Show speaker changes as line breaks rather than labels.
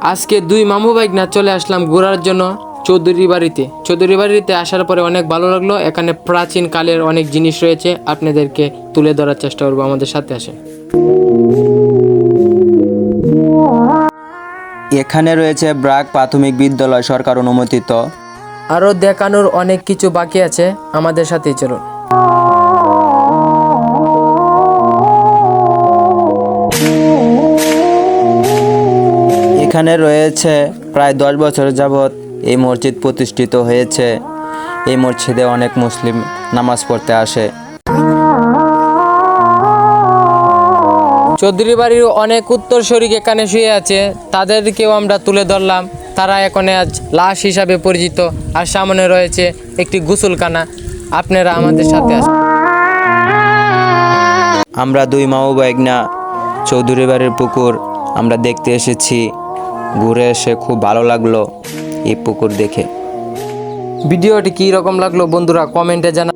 আজকে দুই মামু ভাইগনা চলে আসলাম ঘোরার জন্য চৌধুরী বাড়িতে। চৌধুরী বাড়িতে আসার পরে অনেক ভালো লাগলো। এখানে প্রাচীন কালের অনেক জিনিস রয়েছে, আপনাদেরকে তুলে ধরার চেষ্টা করবো। আমাদের সাথে আসেন।
এখানে রয়েছে ব্রাক প্রাথমিক বিদ্যালয়, সরকার অনুমোদিত।
আরও দেখানোর অনেক কিছু বাকি আছে, আমাদের সাথেই চলুন।
এখানে রয়েছে প্রায় 10 বছর যাবৎ এই মসজিদ প্রতিষ্ঠিত হয়েছে। এই মসজিদে অনেক মুসলিম নামাজ পড়তে আসে।
চৌধুরী বাড়ির অনেক উত্তরসূরি এখানে শুয়ে আছে, তাদেরকেও আমরা তুলে ধরলাম। তারা এখন আজ লাশ হিসাবে পরিচিত। আর সামনে রয়েছে একটি গোসলখানা। আপনারা আমাদের সাথে আসুন।
আমরা দুই মামু ভাইগনা চৌধুরী বাড়ির পুকুর আমরা দেখতে এসেছি। ঘুরে এসে খুব ভালো লাগলো এই পুকুর দেখে।
ভিডিওটি কী রকম লাগলো বন্ধুরা কমেন্টে জানা।